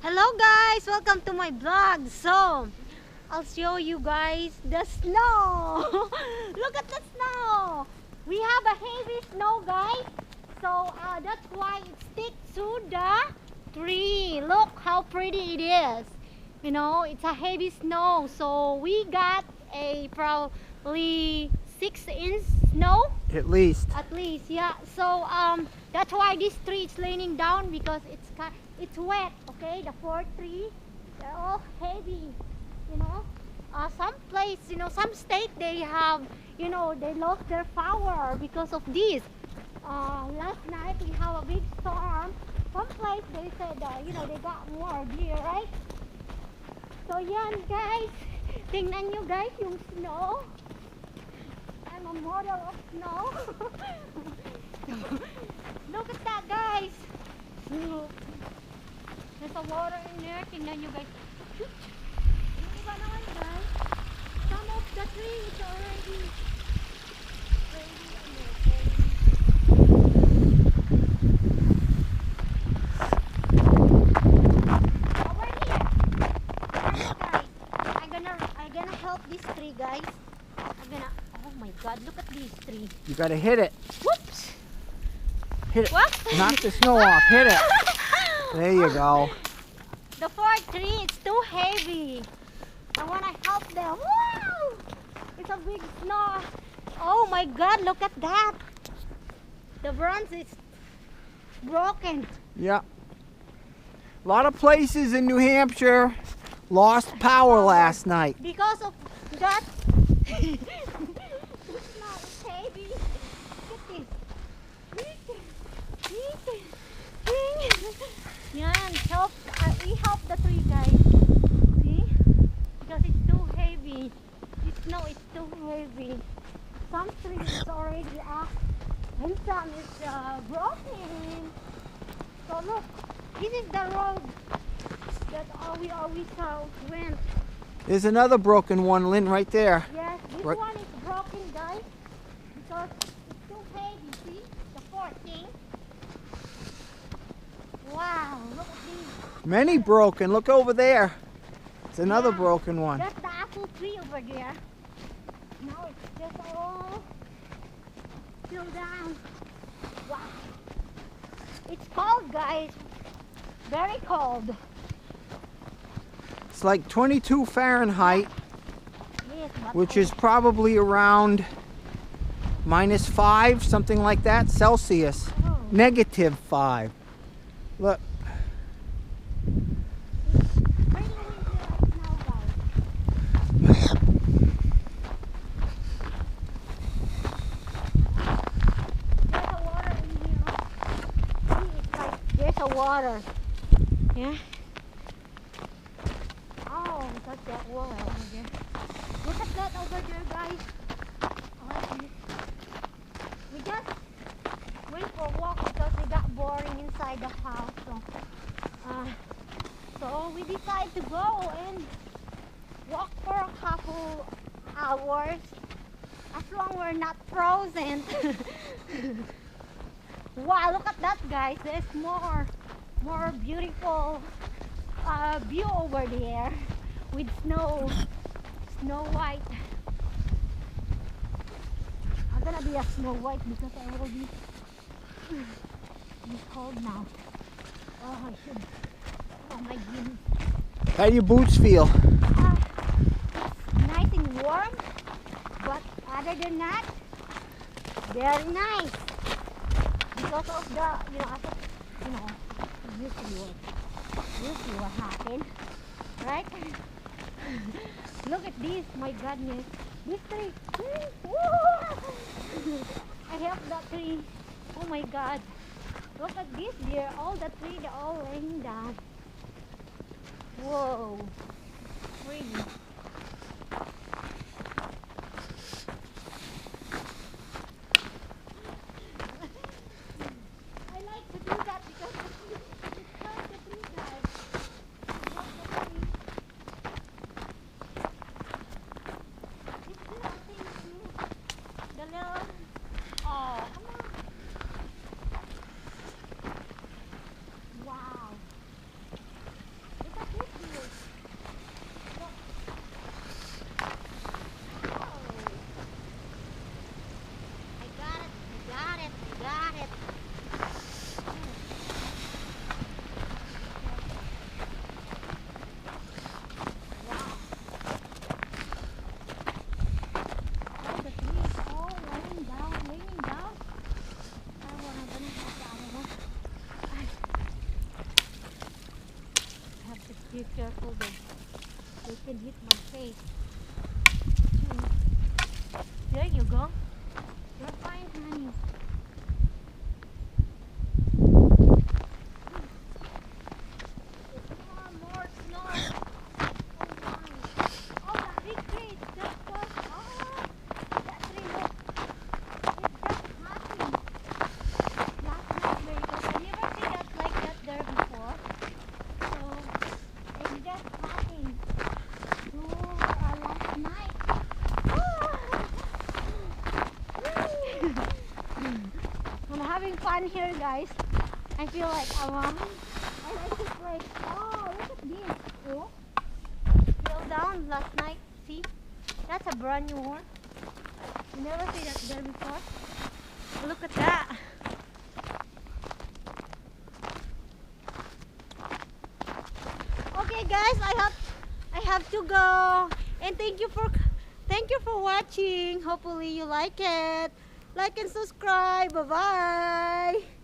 Hello guys, welcome to my vlog. So I'll show you guys the snow. Look at the snow. We have a heavy snow, guys. So that's why it sticks to the tree. Look how pretty it is. You know, it's a heavy snow. So we got a probably 6-inch snow. At least. At least, yeah. So that's why this tree is leaning down, because it's wet. Okay, the 4 trees, they're all heavy. You know, some place, you know, some state they have, you know, they lost their power because of this. Last night we have a big storm. Some place they said, you know, they got more deer, right? So yan guys, tingnan nyo guys yung snow. I'm a model of snow. Look at that guys. There's a water in there. Tingnan nyo guys. Yung iba naman guys, some of the trees already over here. Guys, I'm gonna help this tree guys. Oh my god, look at this tree. You gotta hit it. Whoops. Hit it. What? Knock the snow off. Hit it. There you go. The 4th tree is too heavy. I want to help them. Wow! It's a big snow. Oh my god, look at that. The branch is broken. Yeah. A lot of places in New Hampshire lost power last night. Because of that. The snow is heavy. Look at this. Yan, we help the tree guys. See? Because it's too heavy. This snow is too heavy. Some trees is already up and some is broken. So look, this is the road that we always went. There's another broken one, Lynn, right there. Yes, this Right. one is broken guys, because it's too heavy. See? The 4th thing. Wow, look at these. Many broken. Look over there. It's another Yeah. broken one. That's the apple tree over there. Now it's just all still down. Wow. It's cold, guys. Very cold. It's like 22 Fahrenheit, Yes, but which is probably around -5, something like that, Celsius. oh, -5. Look. pretty windy right now, guys. There's a water in here. See, it's like there's a water. Yeah. Oh, look at that water over there. Look at that over there, guys. I like this. We just went for a walk because we got boring inside the house. So we decided to go and walk for a couple hours, as long we're not frozen. Wow, look at that, guys. There's more beautiful view over there with snow white. I'm gonna be a Snow White because I will be cold now. Oh, I should. Oh my goodness. How do your boots feel? It's nice and warm, but other than that, very nice. Because of the, usually what happened, right? Look at this, my goodness. This tree. I helped that tree. Oh my god. Look at this deer. All the trees, they're all laying down. Whoa. Pretty. I like to do that because it's hard to do that. It's little things too. The little, oh, come on. Wow. Be careful though. They can hit my face. There you go. You're fine, honey. More snow. Oh my. Oh, that big tree is just was. Oh, that tree look. It's just happened. Last night there you go. I never seen that like that there before. So it's just happened. Last night. I'm having fun here, guys. I feel like I like to play. Oh, look at this. Oh, fell down last night. See, that's a brand new one. You never see that there before. Look at that. Okay, guys, I have to go. And thank you for watching. Hopefully you like it. Like and subscribe. Bye bye.